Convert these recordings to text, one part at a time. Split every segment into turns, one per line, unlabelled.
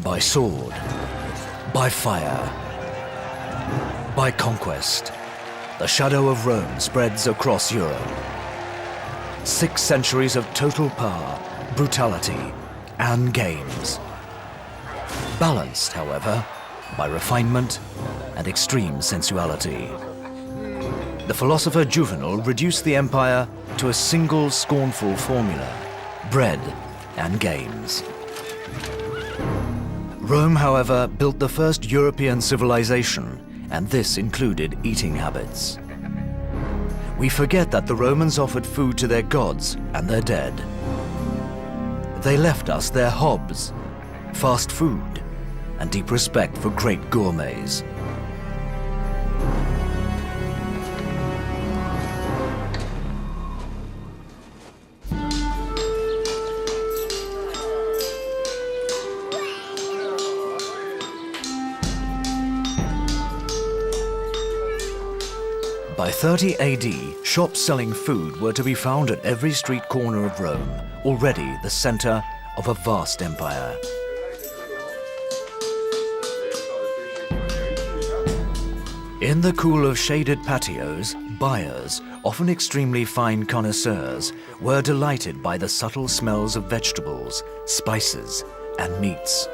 By sword, by fire, by conquest, the shadow of Rome spreads across Europe. 6 centuries of total power, brutality, and games. Balanced, however, by refinement and extreme sensuality. The philosopher Juvenal reduced the empire to a single scornful formula: bread and games. Rome, however, built the first European civilization, and this included eating habits. We forget that the Romans offered food to their gods and their dead. They left us their hobs, fast food, and deep respect for great gourmets. By 30 AD, shops selling food were to be found at every street corner of Rome, already the center of a vast empire. In the cool of shaded patios, buyers, often extremely fine connoisseurs, were delighted by the subtle smells of vegetables, spices, and meats.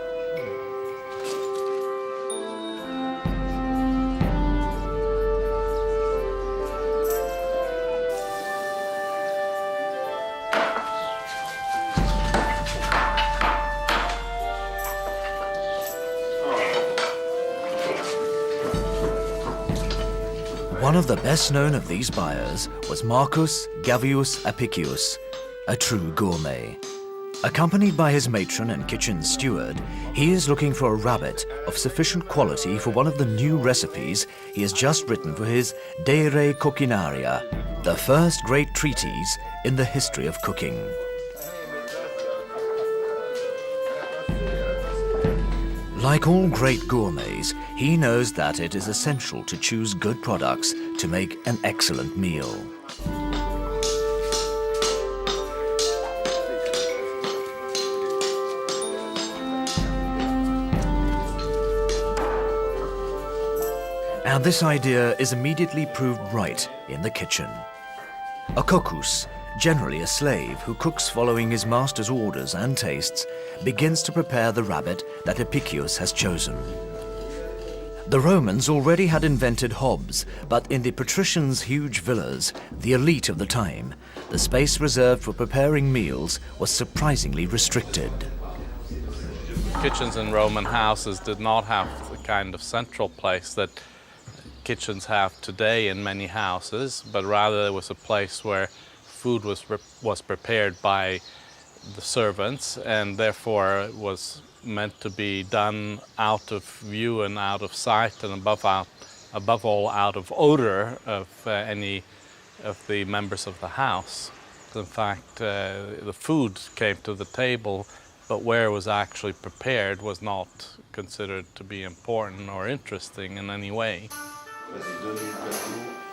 One of the best known of these buyers was Marcus Gavius Apicius, a true gourmet. Accompanied by his matron and kitchen steward, he is looking for a rabbit of sufficient quality for one of the new recipes he has just written for his De Re Coquinaria, the first great treatise in the history of cooking. Like all great gourmets, he knows that it is essential to choose good products to make an excellent meal. And this idea is immediately proved right in the kitchen. A cocus, generally a slave who cooks following his master's orders and tastes, begins to prepare the rabbit that Apicius has chosen. The Romans already had invented hobs, but in the patricians' huge villas, the elite of the time, the space reserved for preparing meals was surprisingly restricted.
Kitchens in Roman houses did not have the kind of central place that kitchens have today in many houses, but rather it was a place where food was prepared by the servants, and therefore was meant to be done out of view and out of sight, and above all out of odor of any of the members of the house. In fact, the food came to the table, but where it was actually prepared was not considered to be important or interesting in any way.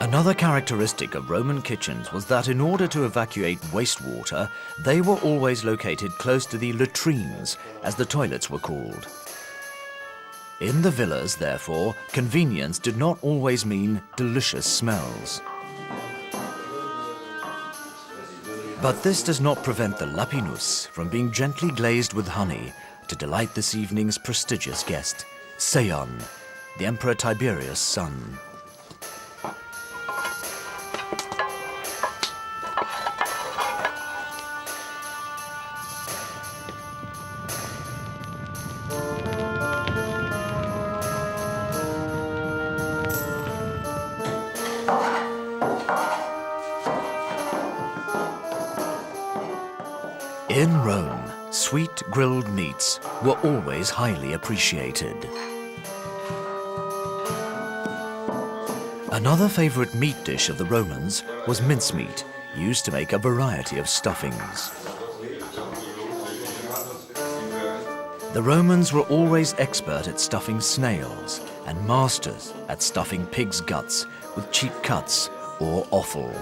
Another characteristic of Roman kitchens was that in order to evacuate wastewater, they were always located close to the latrines, as the toilets were called. In the villas, therefore, convenience did not always mean delicious smells. But this does not prevent the lapinus from being gently glazed with honey to delight this evening's prestigious guest, Seion, the Emperor Tiberius' son. In Rome, sweet grilled meats were always highly appreciated. Another favorite meat dish of the Romans was mincemeat, used to make a variety of stuffings. The Romans were always expert at stuffing snails and masters at stuffing pig's guts with cheap cuts or offal.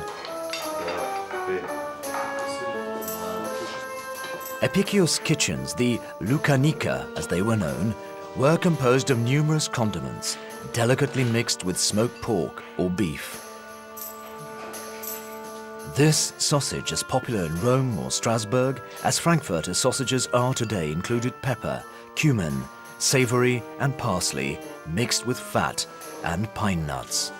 Epicurus kitchens, the lucanica as they were known, were composed of numerous condiments, delicately mixed with smoked pork or beef. This sausage, as popular in Rome or Strasbourg as Frankfurter sausages are today, included pepper, cumin, savory and parsley, mixed with fat and pine nuts.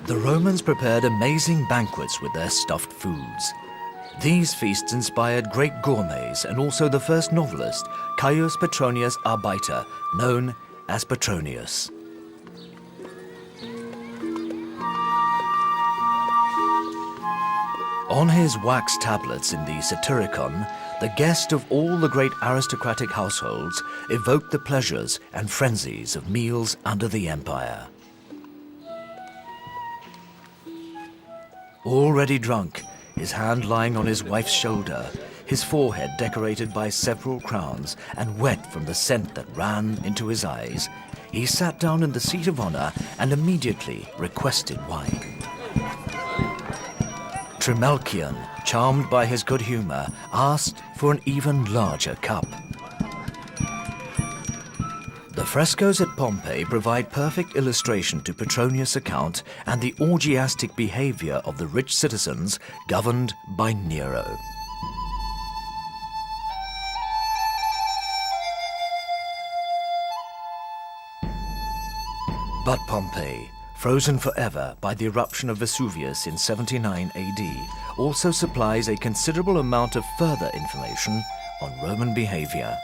The Romans prepared amazing banquets with their stuffed foods. These feasts inspired great gourmets and also the first novelist, Caius Petronius Arbiter, known as Petronius. On his wax tablets in the Satyricon, the guest of all the great aristocratic households evoked the pleasures and frenzies of meals under the empire. Already drunk, his hand lying on his wife's shoulder, his forehead decorated by several crowns and wet from the scent that ran into his eyes, he sat down in the seat of honor and immediately requested wine. Trimalchion, charmed by his good humor, asked for an even larger cup. The frescoes at Pompeii provide perfect illustration to Petronius' account and the orgiastic behavior of the rich citizens governed by Nero. But Pompeii, frozen forever by the eruption of Vesuvius in 79 AD, also supplies a considerable amount of further information on Roman behavior.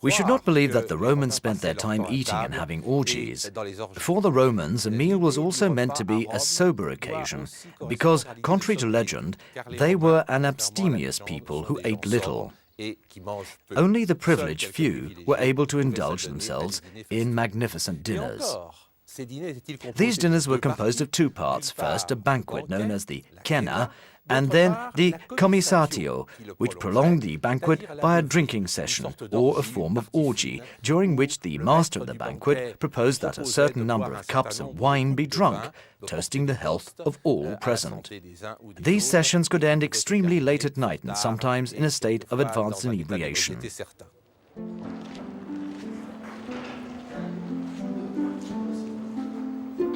We should not believe that the Romans spent their time eating and having orgies. For the Romans, a meal was also meant to be a sober occasion, because, contrary to legend, they were an abstemious people who ate little. Only the privileged few were able to indulge themselves in magnificent dinners. These dinners were composed of two parts. First, a banquet known as the cena, and then the commissatio, which prolonged the banquet by a drinking session or a form of orgy, during which the master of the banquet proposed that a certain number of cups of wine be drunk, toasting the health of all present. These sessions could end extremely late at night and sometimes in a state of advanced inebriation.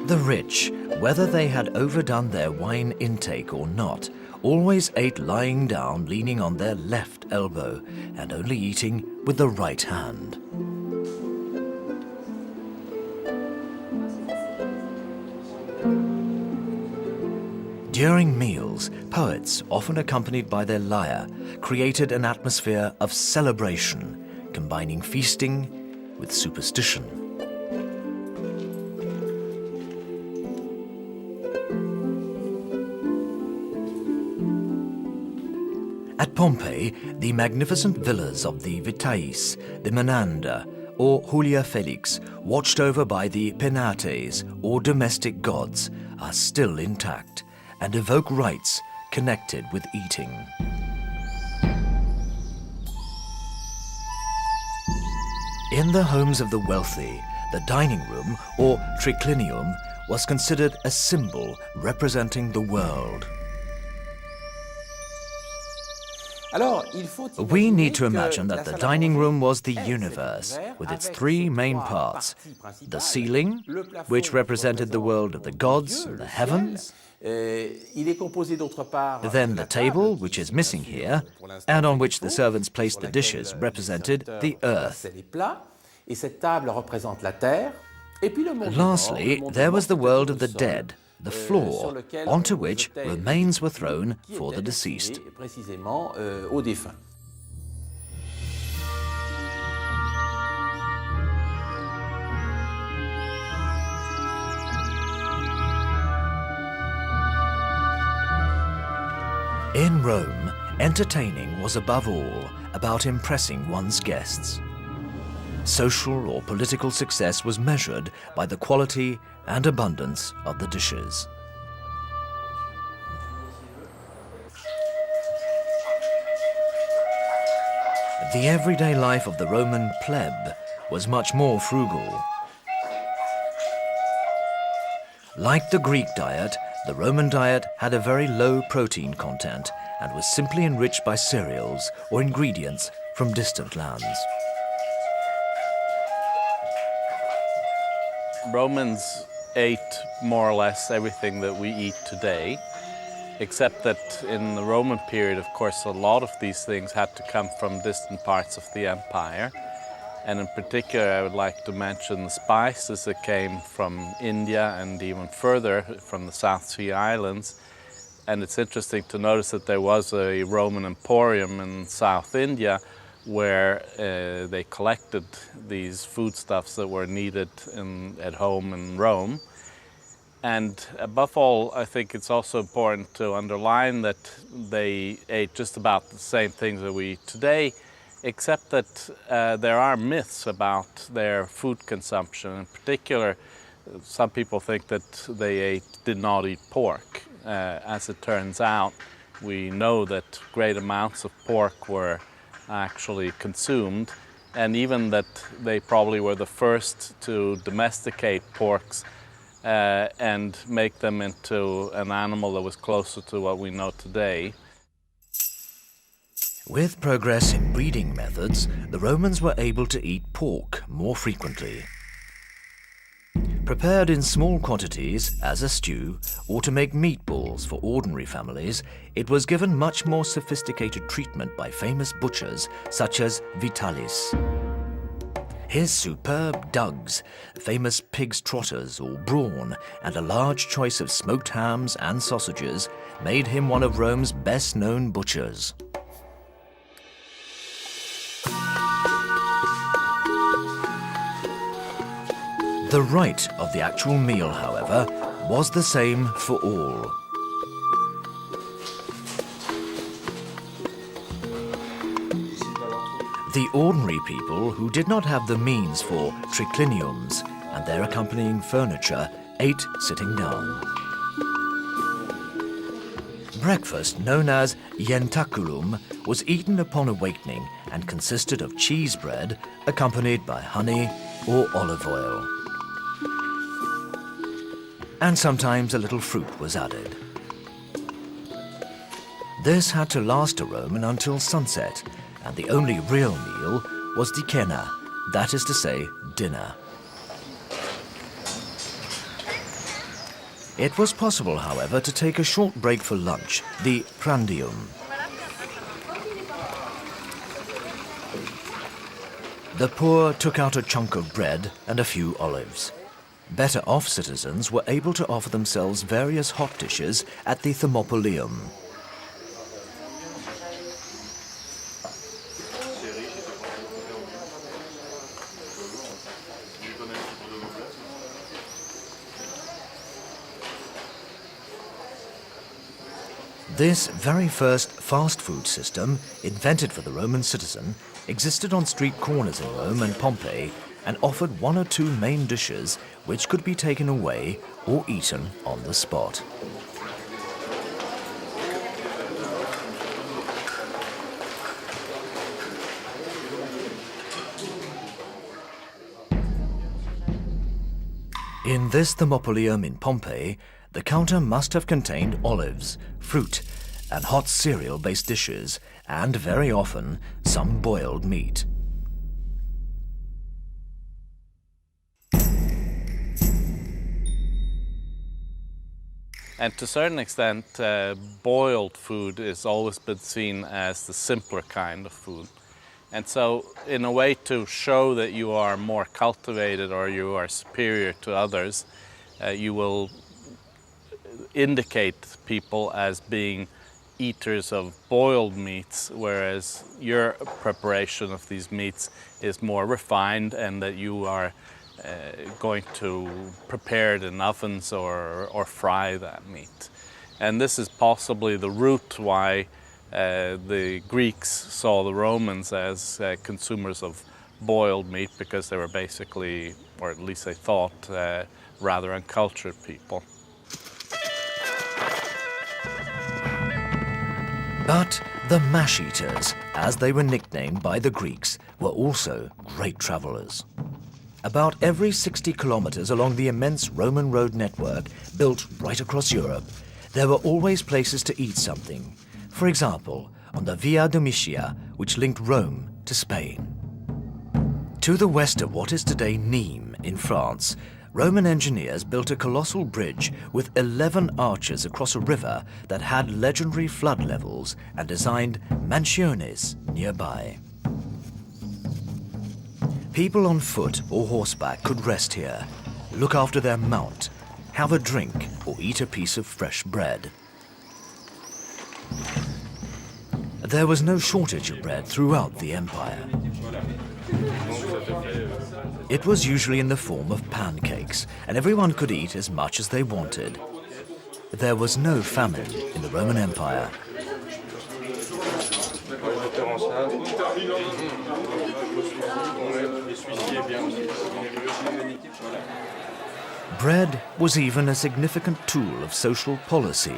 The rich, whether they had overdone their wine intake or not, always ate lying down, leaning on their left elbow, and only eating with the right hand. During meals, poets, often accompanied by their lyre, created an atmosphere of celebration, combining feasting with superstition. At Pompeii, the magnificent villas of the Vitaeis, the Menander, or Julia Felix, watched over by the Penates, or domestic gods, are still intact and evoke rites connected with eating. In the homes of the wealthy, the dining room, or triclinium, was considered a symbol representing the world. We need to imagine that the dining room was the universe, with its three main parts: the ceiling, which represented the world of the gods and the heavens, then the table, which is missing here, and on which the servants placed the dishes, represented the earth. Lastly, there was the world of the dead, the floor, onto which remains were thrown for the deceased. In Rome, entertaining was above all about impressing one's guests. Social or political success was measured by the quality and abundance of the dishes. The everyday life of the Roman plebe was much more frugal. Like the Greek diet, the Roman diet had a very low protein content and was simply enriched by cereals or ingredients from distant lands.
Romans ate more or less everything that we eat today, except that in the Roman period, of course, a lot of these things had to come from distant parts of the empire. And in particular, I would like to mention the spices that came from India and even further from the South Sea Islands. And it's interesting to notice that there was a Roman emporium in South India where they collected these foodstuffs that were needed at home in Rome. And above all, I think it's also important to underline that they ate just about the same things that we eat today, except that there are myths about their food consumption. In particular, some people think that they did not eat pork. As it turns out, we know that great amounts of pork were actually consumed, and even that they probably were the first to domesticate porks and make them into an animal that was closer to what we know today.
With progress in breeding methods, the Romans were able to eat pork more frequently. Prepared in small quantities as a stew or to make meatballs for ordinary families, it was given much more sophisticated treatment by famous butchers such as Vitalis. His superb dugs, famous pig's trotters or brawn, and a large choice of smoked hams and sausages made him one of Rome's best-known butchers. The rite of the actual meal, however, was the same for all. The ordinary people who did not have the means for tricliniums and their accompanying furniture ate sitting down. Breakfast, known as ientaculum, was eaten upon awakening and consisted of cheese bread accompanied by honey or olive oil. And sometimes a little fruit was added. This had to last a Roman until sunset, and the only real meal was the cena, that is to say, dinner. It was possible, however, to take a short break for lunch, the prandium. The poor took out a chunk of bread and a few olives. Better off citizens were able to offer themselves various hot dishes at the Thermopoleum. This very first fast food system, invented for the Roman citizen, existed on street corners in Rome and Pompeii and offered one or two main dishes which could be taken away or eaten on the spot. In this Thermopoleum in Pompeii, the counter must have contained olives, fruit, and hot cereal-based dishes, and very often some boiled meat.
And to a certain extent, boiled food has always been seen as the simpler kind of food. And so, in a way to show that you are more cultivated or you are superior to others, you will indicate people as being eaters of boiled meats, whereas your preparation of these meats is more refined and that you are going to prepare it in ovens or fry that meat. And this is possibly the root why the Greeks saw the Romans as consumers of boiled meat, because they were basically, or at least they thought, rather uncultured people.
But the mash-eaters, as they were nicknamed by the Greeks, were also great travelers. About every 60 kilometers along the immense Roman road network built right across Europe, there were always places to eat something. For example, on the Via Domitia, which linked Rome to Spain. To the west of what is today Nîmes in France, Roman engineers built a colossal bridge with 11 arches across a river that had legendary flood levels and designed mansiones nearby. People on foot or horseback could rest here, look after their mount, have a drink or eat a piece of fresh bread. There was no shortage of bread throughout the empire. It was usually in the form of pancakes, and everyone could eat as much as they wanted. There was no famine in the Roman Empire. Bread was even a significant tool of social policy.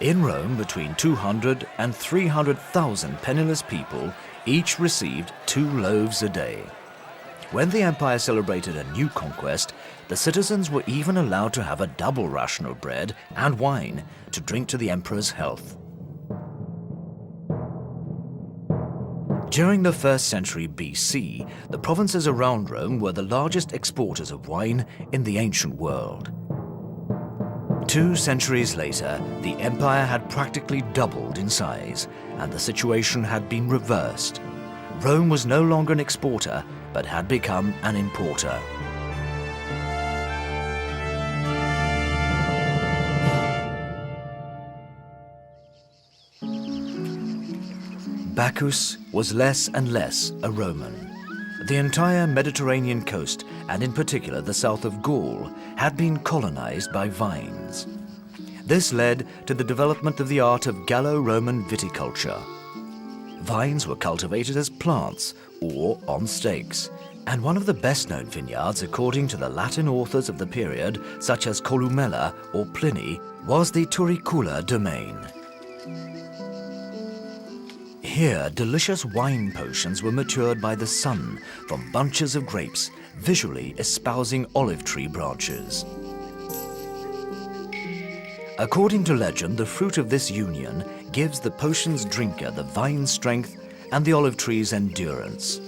In Rome, between 200 and 300,000 penniless people each received 2 loaves a day. When the empire celebrated a new conquest, the citizens were even allowed to have a double ration of bread and wine to drink to the emperor's health. During the 1st century BC, the provinces around Rome were the largest exporters of wine in the ancient world. 2 centuries later, the empire had practically doubled in size, and the situation had been reversed. Rome was no longer an exporter, but had become an importer. Bacchus was less and less a Roman. The entire Mediterranean coast, and in particular the south of Gaul, had been colonized by vines. This led to the development of the art of Gallo-Roman viticulture. Vines were cultivated as plants or on stakes, and one of the best-known vineyards, according to the Latin authors of the period, such as Columella or Pliny, was the Turricula domain. Here, delicious wine potions were matured by the sun from bunches of grapes, visually espousing olive tree branches. According to legend, the fruit of this union gives the potion's drinker the vine's strength and the olive tree's endurance.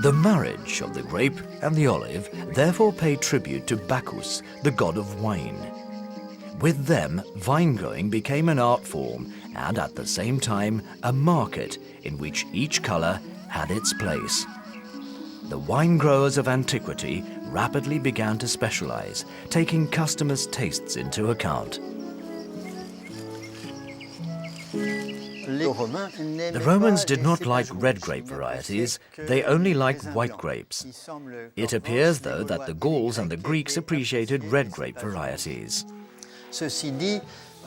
The marriage of the grape and the olive therefore paid tribute to Bacchus, the god of wine. With them, vine growing became an art form and at the same time a market in which each color had its place. The wine growers of antiquity rapidly began to specialize, taking customers' tastes into account. The Romans did not like red grape varieties, they only liked white grapes. It appears, though, that the Gauls and the Greeks appreciated red grape varieties.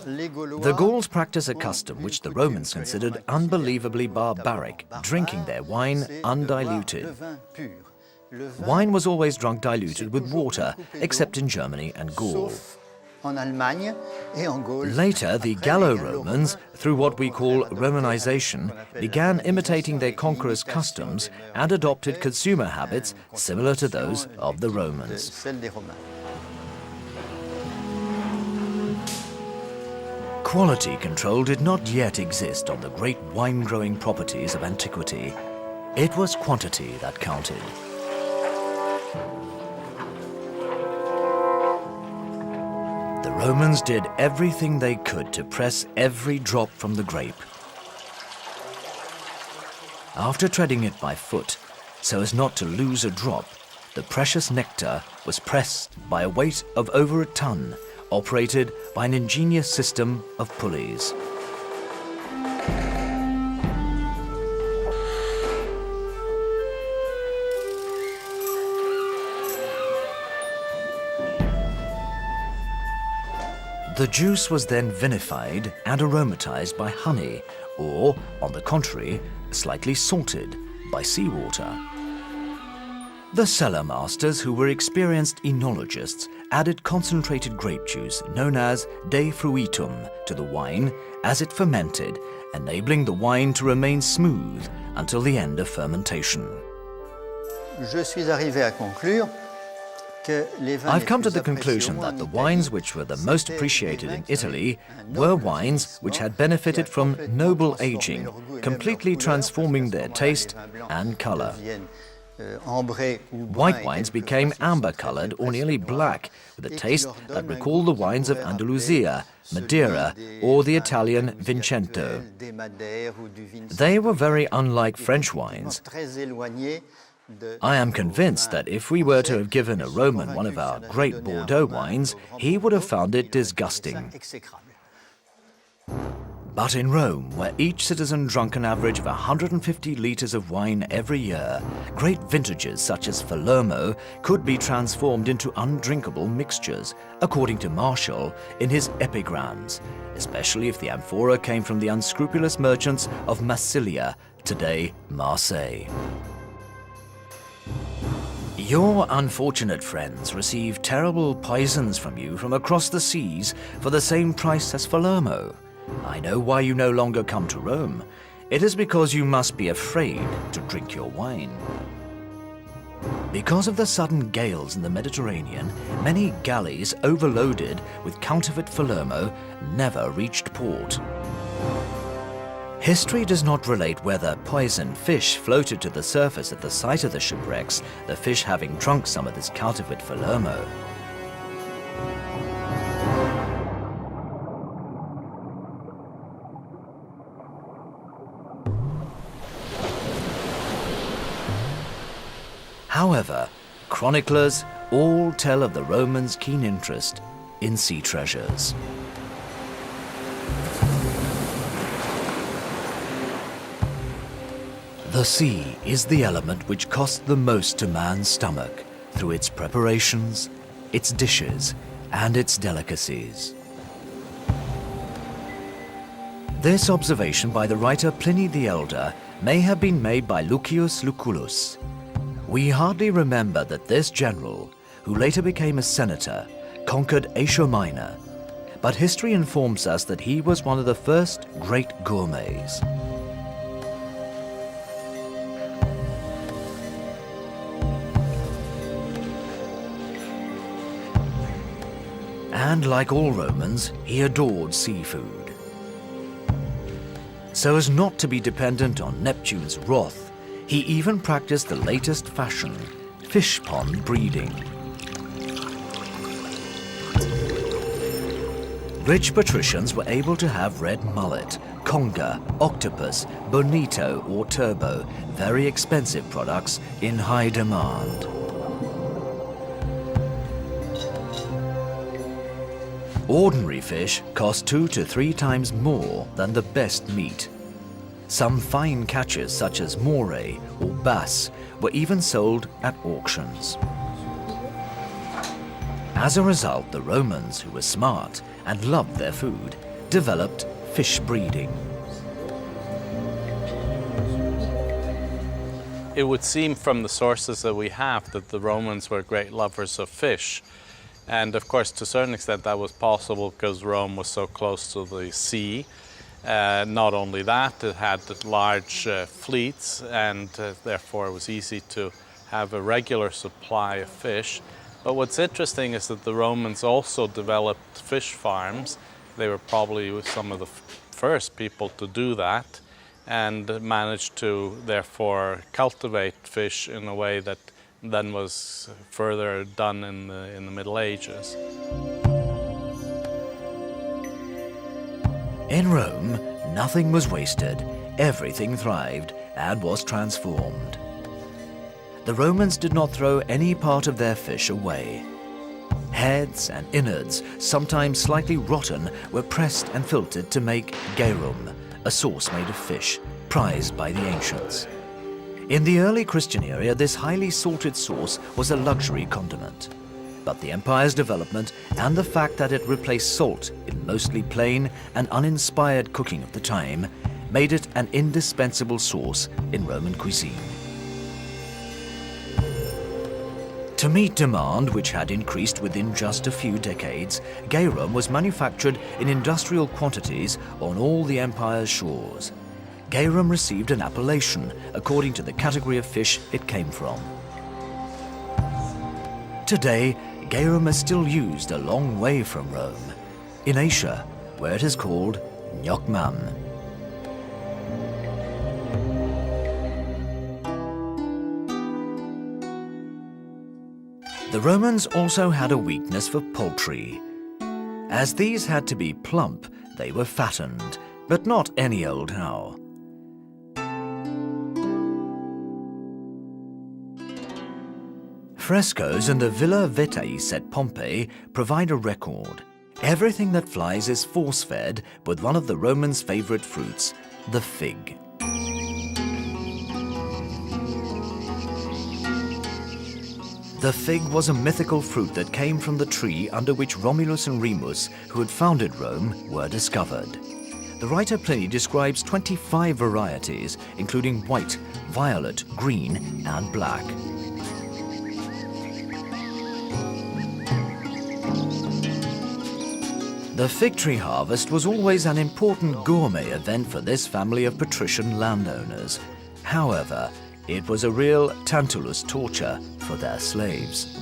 The Gauls practiced a custom which the Romans considered unbelievably barbaric, drinking their wine undiluted. Wine was always drunk diluted with water, except in Germany and Gaul. Later, the Gallo-Romans, through what we call Romanization, began imitating their conquerors' customs and adopted consumer habits similar to those of the Romans. Quality control did not yet exist on the great wine-growing properties of antiquity. It was quantity that counted. The Romans did everything they could to press every drop from the grape. After treading it by foot, so as not to lose a drop, the precious nectar was pressed by a weight of over a ton, operated by an ingenious system of pulleys. The juice was then vinified and aromatized by honey, or, on the contrary, slightly salted by seawater. The cellar masters, who were experienced enologists, added concentrated grape juice known as de fruitum to the wine as it fermented, enabling the wine to remain smooth until the end of fermentation.
Je suis arrivé à conclure que les vins
I've
les
come to
plus
the
appréciés
conclusion
au
that
monde
the
en
wines
Italie,
which were the most
c'était
appreciated
des
in
vins qui
Italy
avaient un
were
noble
wines which
vieillissement,
had benefited
qui a
from
complètement
noble
transformé
aging,
leur goût et même
completely
leur couleur,
transforming
parce qu'à
their
ce moment-là,
taste
les vins blancs
and colour.
deviennent, ambrés ou bruns
White
et
wines
quelques
became
fois, s'ils sont
amber-coloured
très
or nearly
noirs,
black, with a
et qui
taste
leur
that
donnent un
recalled
goût
the
qui
wines of
pourrait rappeler
Andalusia,
celui
Madeira,
des
or the
vins
Italian
d'Andalousie
Vincento.
actuels, des Madères ou du Vincento,
They were very unlike
qui est
French
effectivement
wines.
très éloigné de
I am
nos
convinced
vins
that if we were to
français.
have given a
Je suis
Roman one
convaincu
of
que si
our
on avait
great
donné un
Bordeaux
Romain
wines,
au Grand
he would have
Bordeaux,
found
il
it
aurait trouvé ça
disgusting.
exécrable.
But in Rome, where each citizen drank an average of 150 litres of wine every year, great vintages such as Palermo could be transformed into undrinkable mixtures, according to Martial in his Epigrams, especially if the amphora came from the unscrupulous merchants of Massilia, today Marseille. Your unfortunate friends receive terrible poisons from you from across the seas for the same price as Palermo. I know why you no longer come to Rome. It is because you must be afraid to drink your wine. Because of the sudden gales in the Mediterranean, many galleys overloaded with counterfeit Palermo never reached port. History does not relate whether poisoned fish floated to the surface at the site of the shipwrecks, the fish having drunk some of this counterfeit Palermo. However, chroniclers all tell of the Romans' keen interest in sea treasures. The sea is the element which costs the most to man's stomach through its preparations, its dishes, and its delicacies. This observation by the writer Pliny the Elder may have been made by Lucius Lucullus. We hardly remember that this general, who later became a senator, conquered Asia Minor, but history informs us that he was one of the first great gourmets. And like all Romans, he adored seafood. So as not to be dependent on Neptune's wrath, he even practiced the latest fashion, fish pond breeding. Rich patricians were able to have red mullet, conger, octopus, bonito or turbo, very expensive products in high demand. Ordinary fish cost 2 to 3 times more than the best meat. Some fine catches such as moray or bass were even sold at auctions. As a result, the Romans, who were smart and loved their food, developed fish breeding.
It would seem from the sources that we have that the Romans were great lovers of fish. And of course, to a certain extent, that was possible because Rome was so close to the sea. Not only that, it had large fleets, and therefore it was easy to have a regular supply of fish. But what's interesting is that the Romans also developed fish farms. They were probably some of the first people to do that, and managed to therefore cultivate fish in a way that then was further done in the Middle Ages.
In Rome, nothing was wasted, everything thrived and was transformed. The Romans did not throw any part of their fish away. Heads and innards, sometimes slightly rotten, were pressed and filtered to make garum, a sauce made of fish, prized by the ancients. In the early Christian era, this highly salted sauce was a luxury condiment. But the empire's development and the fact that it replaced salt in mostly plain and uninspired cooking of the time made it an indispensable sauce in Roman cuisine. To meet demand, which had increased within just a few decades, garum was manufactured in industrial quantities on all the empire's shores. Garum received an appellation according to the category of fish it came from. Today, garum is still used a long way from Rome, in Asia, where it is called nyokmam. The Romans also had a weakness for poultry. As these had to be plump, they were fattened, but not any old how. Frescoes in the Villa Vetais at Pompeii provide a record. Everything that flies is force-fed with one of the Romans' favorite fruits, the fig. The fig was a mythical fruit that came from the tree under which Romulus and Remus, who had founded Rome, were discovered. The writer Pliny describes 25 varieties, including white, violet, green, and black. The fig tree harvest was always an important gourmet event for this family of patrician landowners. However, it was a real Tantalus torture for their slaves.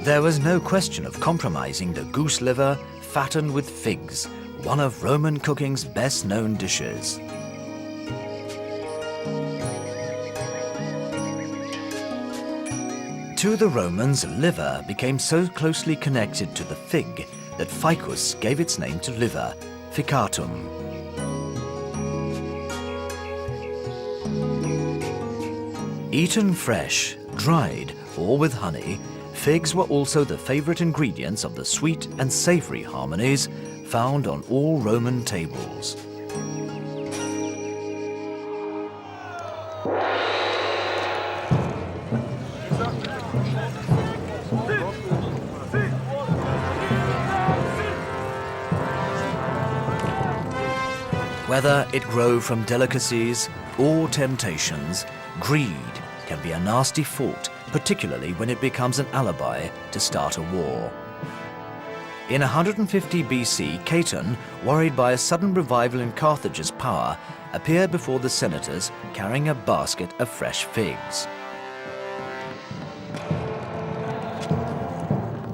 There was no question of compromising the goose liver fattened with figs, one of Roman cooking's best-known dishes. To the Romans, liver became so closely connected to the fig that ficus gave its name to liver, ficatum. Eaten fresh, dried, or with honey, figs were also the favorite ingredients of the sweet and savory harmonies found on all Roman tables. Whether it grow from delicacies or temptations, greed can be a nasty fault, particularly when it becomes an alibi to start a war. In 150 BC, Caton, worried by a sudden revival in Carthage's power, appeared before the senators carrying a basket of fresh figs.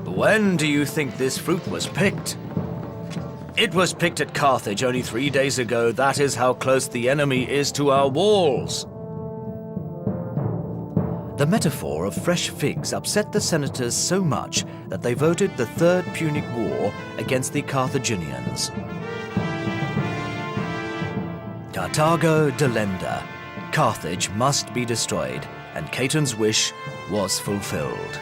"When do you think this fruit was picked?" "It was picked at Carthage only 3 days ago. That is how close the enemy is to our walls." The metaphor of fresh figs upset the senators so much that they voted the Third Punic War against the Carthaginians. Carthago delenda. Carthage must be destroyed, and Caton's wish was fulfilled.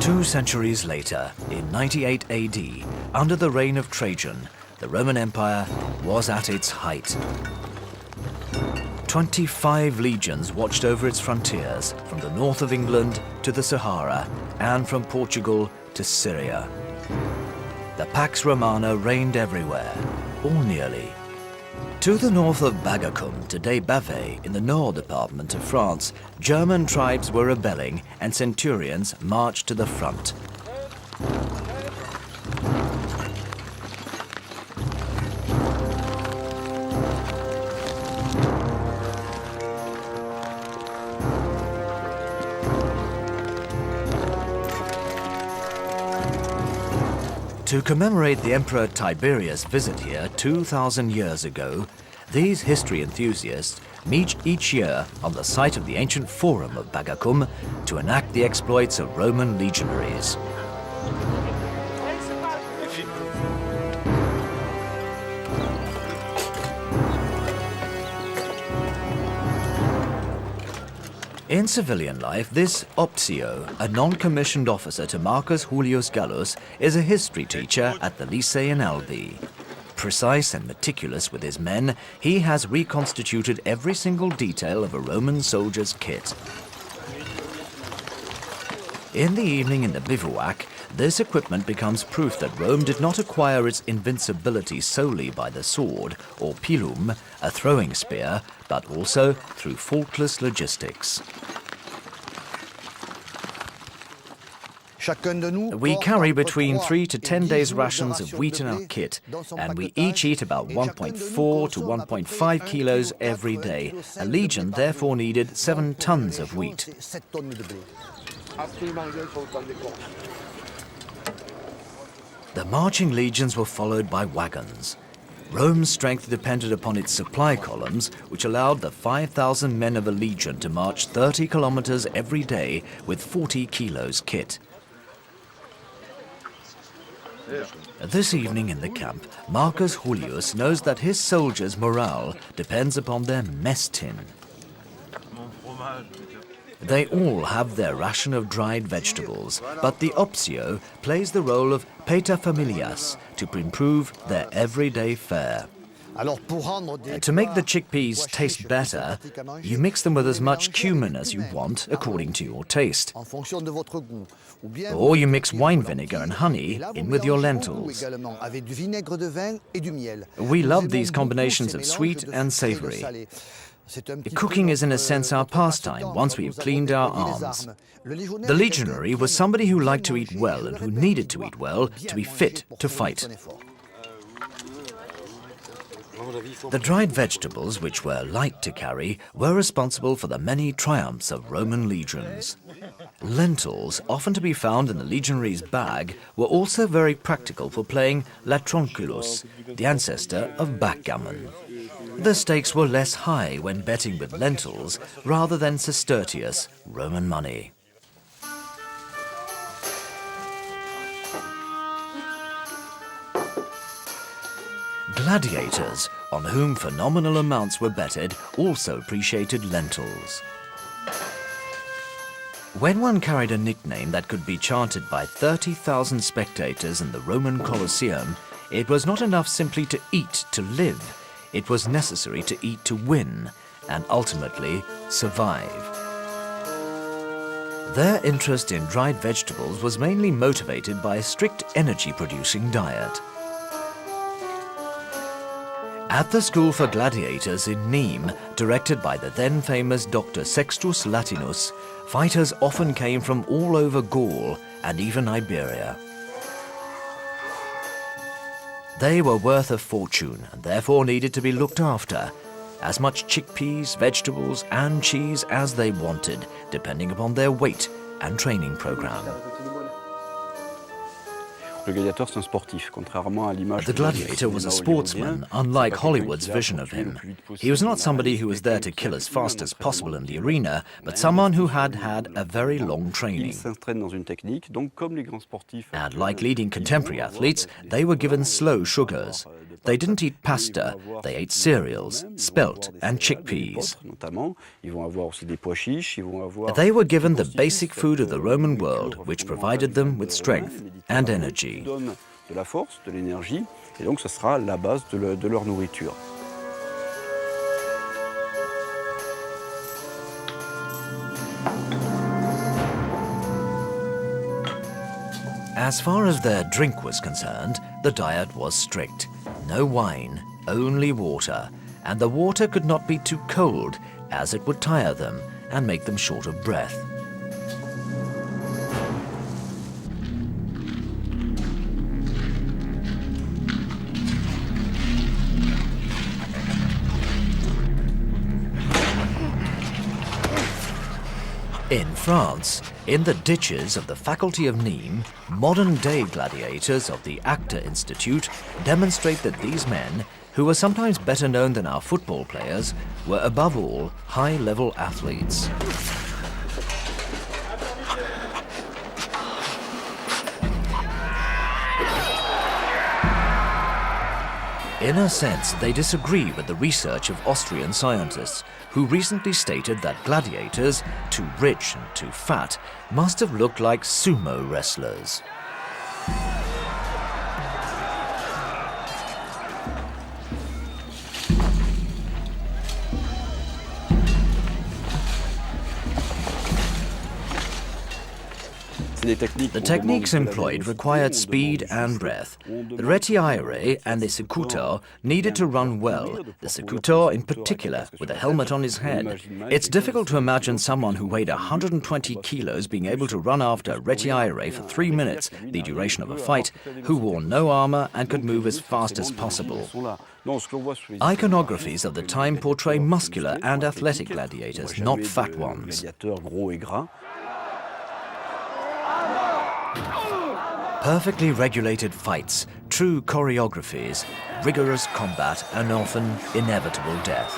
Two centuries later, in 98 AD, under the reign of Trajan, the Roman Empire was at its height. 25 legions watched over its frontiers, from the north of England to the Sahara, and from Portugal to Syria. The Pax Romana reigned everywhere, or nearly. To the north of Bagacum, today Bavay, in the Nord department of France, German tribes were rebelling and centurions marched to the front. To commemorate the Emperor Tiberius' visit here 2,000 years ago, these history enthusiasts meet each year on the site of the ancient Forum of Bagacum to enact the exploits of Roman legionaries. In civilian life, this optio, a non-commissioned officer to Marcus Julius Gallus, is a history teacher at the Lycée in Albi. Precise and meticulous with his men, he has reconstituted every single detail of a Roman soldier's kit. In the evening in the bivouac, this equipment becomes proof that Rome did not acquire its invincibility solely by the sword, or pilum, a throwing spear, but also through faultless logistics. We carry between 3 to 10 days' rations of wheat in our kit, and we each eat about 1.4 to 1.5 kilos every day. A legion therefore needed 7 tons of wheat. The marching legions were followed by wagons. Rome's strength depended upon its supply columns, which allowed the 5,000 men of a legion to march 30 kilometers every day with 40 kilos kit. This evening in the camp, Marcus Julius knows that his soldiers' morale depends upon their mess tin. They all have their ration of dried vegetables, but the optio plays the role of paterfamilias to improve their everyday fare. To make the chickpeas taste better, you mix them with as much cumin as you want according to your taste. Or you mix wine vinegar and honey in with your lentils. We love these combinations of sweet and savory. Cooking is in a sense our pastime once we have cleaned our arms. The legionary was somebody who liked to eat well and who needed to eat well to be fit to fight. The dried vegetables, which were light to carry, were responsible for the many triumphs of Roman legions. Lentils, often to be found in the legionary's bag, were also very practical for playing latronculus, the ancestor of backgammon. The stakes were less high when betting with lentils rather than sestertius, Roman money. Gladiators, on whom phenomenal amounts were betted, also appreciated lentils. When one carried a nickname that could be chanted by 30,000 spectators in the Roman Colosseum, it was not enough simply to eat to live. It was necessary to eat to win, and ultimately survive. Their interest in dried vegetables was mainly motivated by a strict energy-producing diet. At the school for gladiators in Nîmes, directed by the then famous Dr. Sextus Latinus, fighters often came from all over Gaul and even Iberia. They were worth a fortune and therefore needed to be looked after. As much chickpeas, vegetables and cheese as they wanted, depending upon their weight and training program. The gladiator was a sportsman, unlike Hollywood's vision of him. He was not somebody who was there to kill as fast as possible in the arena, but someone who had had a very long training. And like leading contemporary athletes, they were given slow sugars. They didn't eat pasta, they ate cereals, spelt and chickpeas. They were given the basic food of the Roman world, which provided them with strength and energy. As far as their drink was concerned, the diet was strict. No wine, only water, and the water could not be too cold, as it would tire them and make them short of breath. In France, in the ditches of the faculty of Nîmes, modern-day gladiators of the Actor Institute demonstrate that these men, who were sometimes better known than our football players, were above all high-level athletes. In a sense, they disagree with the research of Austrian scientists who recently stated that gladiators, too rich and too fat, must have looked like sumo wrestlers. The techniques employed required speed and breath. The retiaire and the secutor needed to run well, the secutor in particular, with a helmet on his head. It's difficult to imagine someone who weighed 120 kilos being able to run after retiaire for 3 minutes, the duration of a fight, who wore no armor and could move as fast as possible. Iconographies of the time portray muscular and athletic gladiators, not fat ones. Perfectly regulated fights, true choreographies, rigorous combat, and often inevitable death.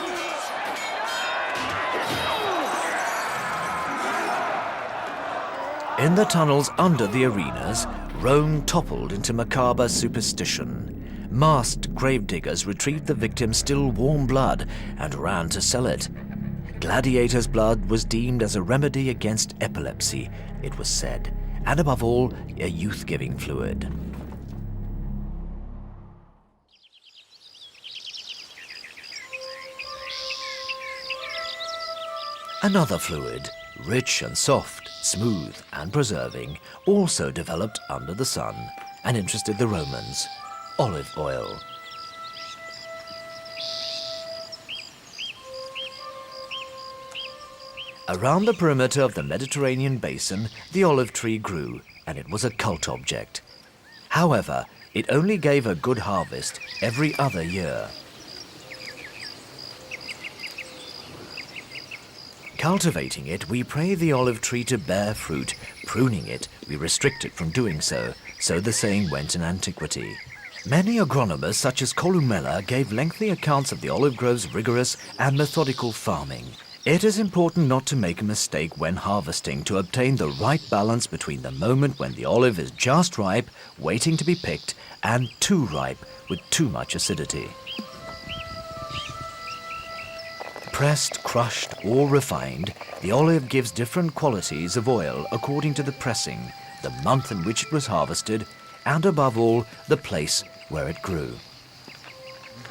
In the tunnels under the arenas, Rome toppled into macabre superstition. Masked gravediggers retrieved the victim's still warm blood and ran to sell it. Gladiators' blood was deemed as a remedy against epilepsy, it was said, and above all, a youth-giving fluid. Another fluid, rich and soft, smooth and preserving, also developed under the sun and interested the Romans: olive oil. Around the perimeter of the Mediterranean basin, the olive tree grew, and it was a cult object. However, it only gave a good harvest every other year. Cultivating it, we pray the olive tree to bear fruit. Pruning it, we restrict it from doing so. So the saying went in antiquity. Many agronomers, such as Columella, gave lengthy accounts of the olive grove's rigorous and methodical farming. It is important not to make a mistake when harvesting to obtain the right balance between the moment when the olive is just ripe, waiting to be picked, and too ripe with too much acidity. Pressed, crushed, or refined, the olive gives different qualities of oil according to the pressing, the month in which it was harvested, and above all, the place where it grew.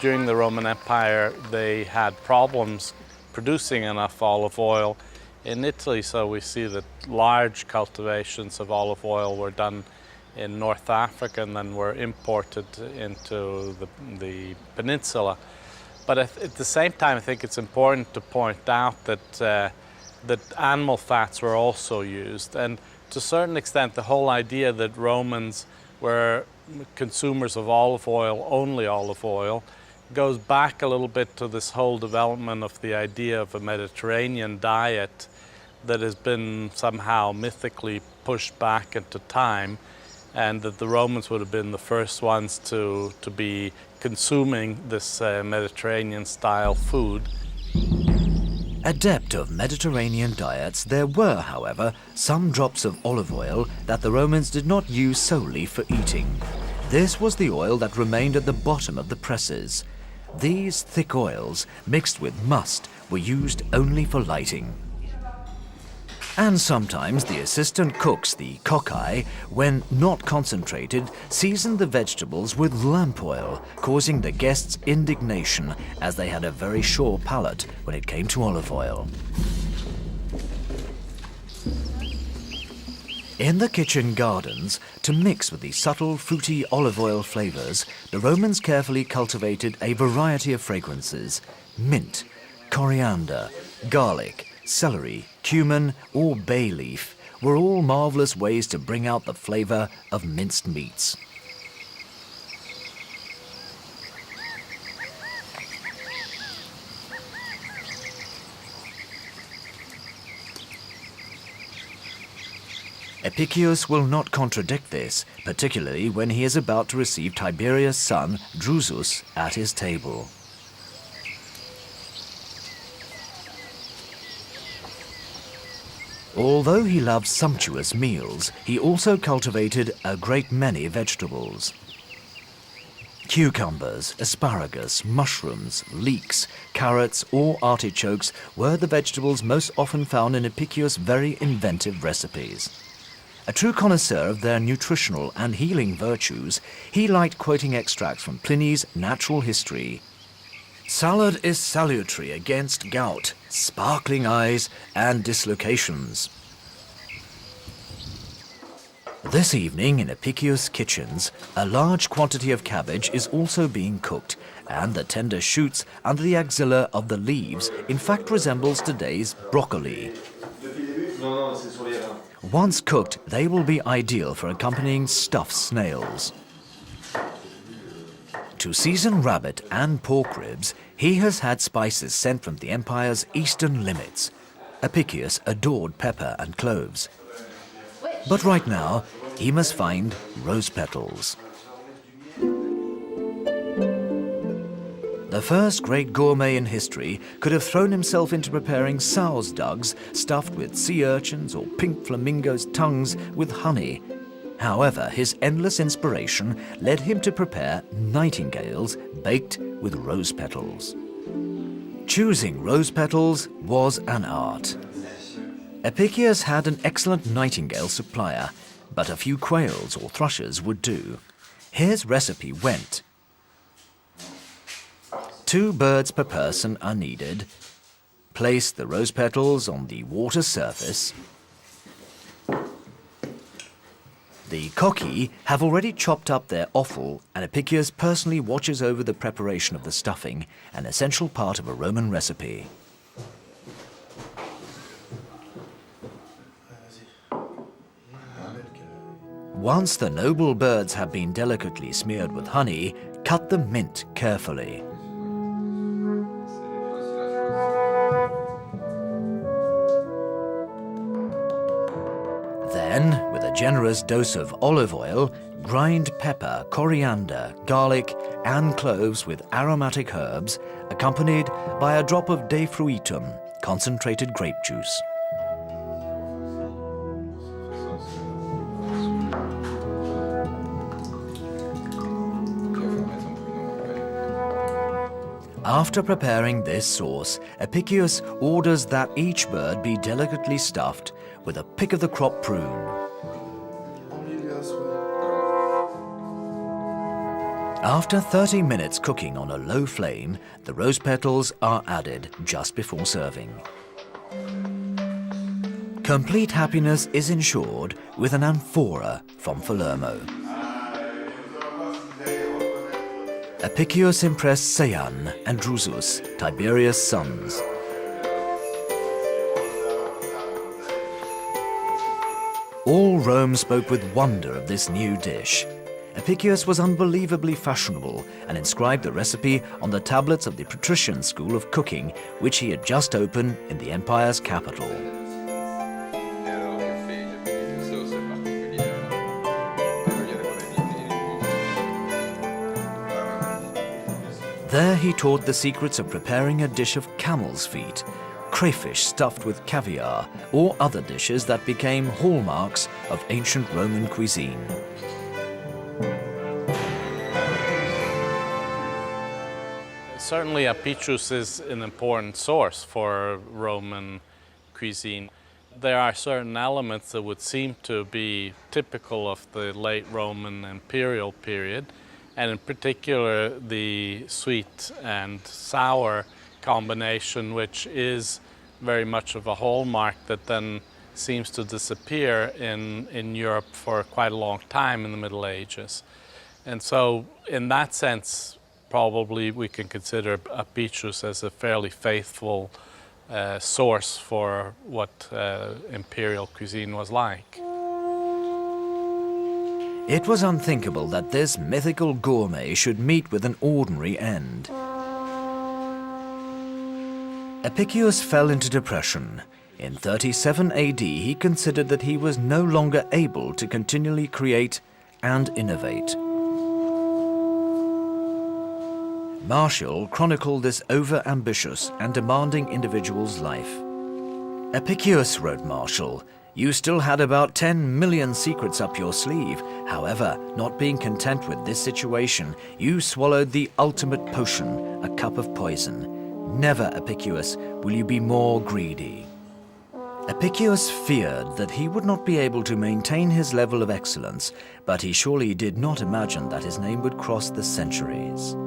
During the Roman Empire, they had problems producing enough olive oil in Italy, so we see that large cultivations of olive oil were done in North Africa and then were imported into the peninsula. But at the same time, I think it's important to point out that animal fats were also used, and to a certain extent the whole idea that Romans were consumers of olive oil, only olive oil, goes back a little bit to this whole development of the idea of a Mediterranean diet that has been somehow mythically pushed back into time, and that the Romans would have been the first ones to be consuming this Mediterranean-style food.
Adept of Mediterranean diets, there were, however, some drops of olive oil that the Romans did not use solely for eating. This was the oil that remained at the bottom of the presses. These thick oils, mixed with must, were used only for lighting. And sometimes the assistant cooks, the cocci, when not concentrated, seasoned the vegetables with lamp oil, causing the guests indignation as they had a very sure palate when it came to olive oil. In the kitchen gardens, to mix with the subtle, fruity olive oil flavors, the Romans carefully cultivated a variety of fragrances: mint, coriander, garlic, celery, cumin, or bay leaf were all marvelous ways to bring out the flavor of minced meats. Epicurus will not contradict this, particularly when he is about to receive Tiberius' son, Drusus, at his table. Although he loved sumptuous meals, he also cultivated a great many vegetables. Cucumbers, asparagus, mushrooms, leeks, carrots or artichokes were the vegetables most often found in Epicurus' very inventive recipes. A true connoisseur of their nutritional and healing virtues, he liked quoting extracts from Pliny's Natural History. Salad is salutary against gout, sparkling eyes and dislocations. This evening in Epicurus' kitchens, a large quantity of cabbage is also being cooked, and the tender shoots under the axilla of the leaves in fact resembles today's broccoli. Once cooked, they will be ideal for accompanying stuffed snails. To season rabbit and pork ribs, he has had spices sent from the empire's eastern limits. Epicurus adored pepper and cloves. But right now, he must find rose petals. The first great gourmet in history could have thrown himself into preparing sow's dugs stuffed with sea urchins or pink flamingos' tongues with honey. However, his endless inspiration led him to prepare nightingales baked with rose petals. Choosing rose petals was an art. Epicurus had an excellent nightingale supplier, but a few quails or thrushes would do. His recipe went: 2 birds per person are needed. Place the rose petals on the water surface. The cocci have already chopped up their offal, and Epicurus personally watches over the preparation of the stuffing, an essential part of a Roman recipe. Once the noble birds have been delicately smeared with honey, cut the mint carefully. Then, with a generous dose of olive oil, grind pepper, coriander, garlic, and cloves with aromatic herbs, accompanied by a drop of de fruitum, concentrated grape juice. After preparing this sauce, Epicurus orders that each bird be delicately stuffed with a pick-of-the-crop prune. After 30 minutes cooking on a low flame, the rose petals are added just before serving. Complete happiness is ensured with an amphora from Palermo. Epicurus impressed Seian and Drusus, Tiberius' sons. All Rome spoke with wonder of this new dish. Epicurus was unbelievably fashionable and inscribed the recipe on the tablets of the patrician school of cooking, which he had just opened in the empire's capital. There he taught the secrets of preparing a dish of camel's feet, crayfish stuffed with caviar, or other dishes that became hallmarks of ancient Roman cuisine.
Certainly Epicurus is an important source for Roman cuisine. There are certain elements that would seem to be typical of the late Roman imperial period, and in particular the sweet and sour combination, which is very much of a hallmark that then seems to disappear in Europe for quite a long time in the Middle Ages. And so in that sense, probably we can consider Epicurus as a fairly faithful source for what imperial cuisine was like.
It was unthinkable that this mythical gourmet should meet with an ordinary end. Epicurus fell into depression. In 37 AD, he considered that he was no longer able to continually create and innovate. Martial chronicled this over-ambitious and demanding individual's life. Epicurus, wrote Martial, You still had about 10 million secrets up your sleeve. However, not being content with this situation, you swallowed the ultimate potion, a cup of poison. Never, Epicurus, will you be more greedy. Epicurus feared that he would not be able to maintain his level of excellence, but he surely did not imagine that his name would cross the centuries.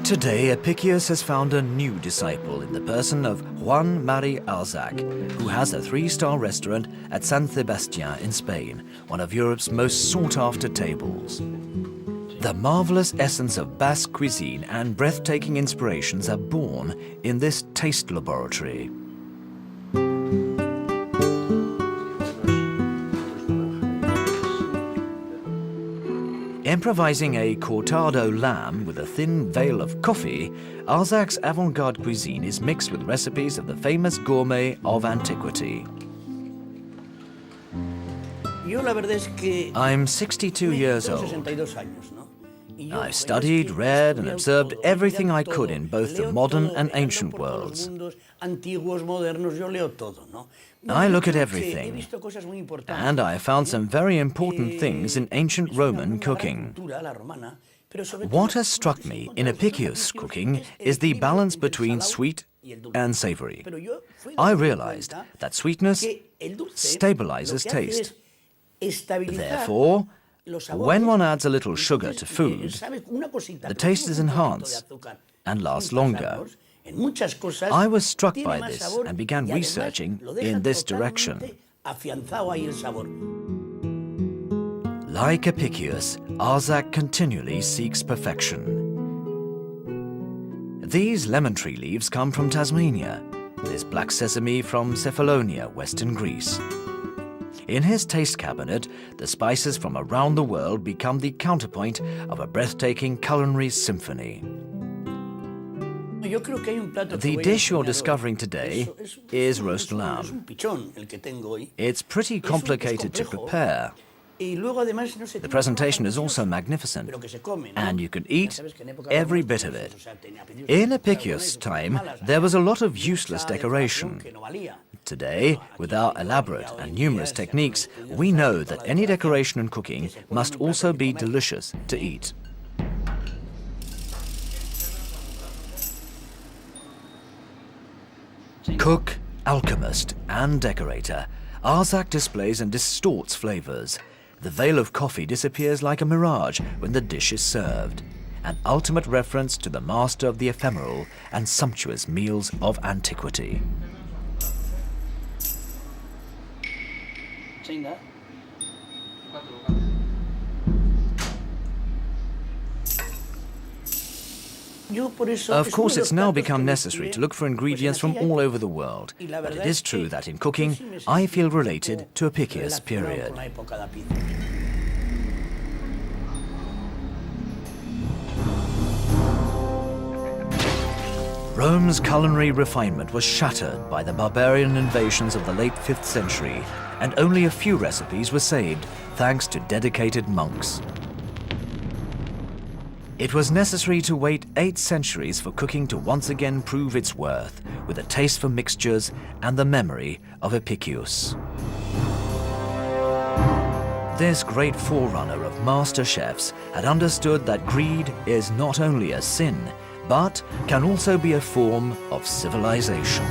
Today, Epicurus has found a new disciple in the person of Juan Mari Alzac, who has a 3-star restaurant at San Sebastián in Spain, one of Europe's most sought-after tables. The marvelous essence of Basque cuisine and breathtaking inspirations are born in this taste laboratory. Improvising a cortado lamb with a thin veil of coffee, Alzac's avant-garde cuisine is mixed with recipes of the famous gourmet of antiquity. I'm 62 years old. I've studied, read, and observed everything I could in both the modern and ancient worlds. I look at everything, and I found some very important things in ancient Roman cooking. What has struck me in Epicurus' cooking is the balance between sweet and savory. I realized that sweetness stabilizes taste. Therefore, when one adds a little sugar to food, the taste is enhanced and lasts longer. I was struck by this and began researching in this direction. Like Epicurus, Alzac continually seeks perfection. These lemon tree leaves come from Tasmania, this black sesame from Cephalonia, western Greece. In his taste cabinet, the spices from around the world become the counterpoint of a breathtaking culinary symphony. The dish you're discovering today is roast lamb. It's pretty complicated to prepare. The presentation is also magnificent, and you can eat every bit of it. In Epicurus' time, there was a lot of useless decoration. Today, with our elaborate and numerous techniques, we know that any decoration in cooking must also be delicious to eat. Cook, alchemist, and decorator, Alzac displays and distorts flavors. The veil of coffee disappears like a mirage when the dish is served, an ultimate reference to the master of the ephemeral and sumptuous meals of antiquity. Of course, it's now become necessary to look for ingredients from all over the world, but it is true that in cooking, I feel related to Epicurus' period. Rome's culinary refinement was shattered by the barbarian invasions of the late 5th century, and only a few recipes were saved thanks to dedicated monks. It was necessary to wait 8 centuries for cooking to once again prove its worth, with a taste for mixtures and the memory of Epicurus. This great forerunner of master chefs had understood that greed is not only a sin, but can also be a form of civilization.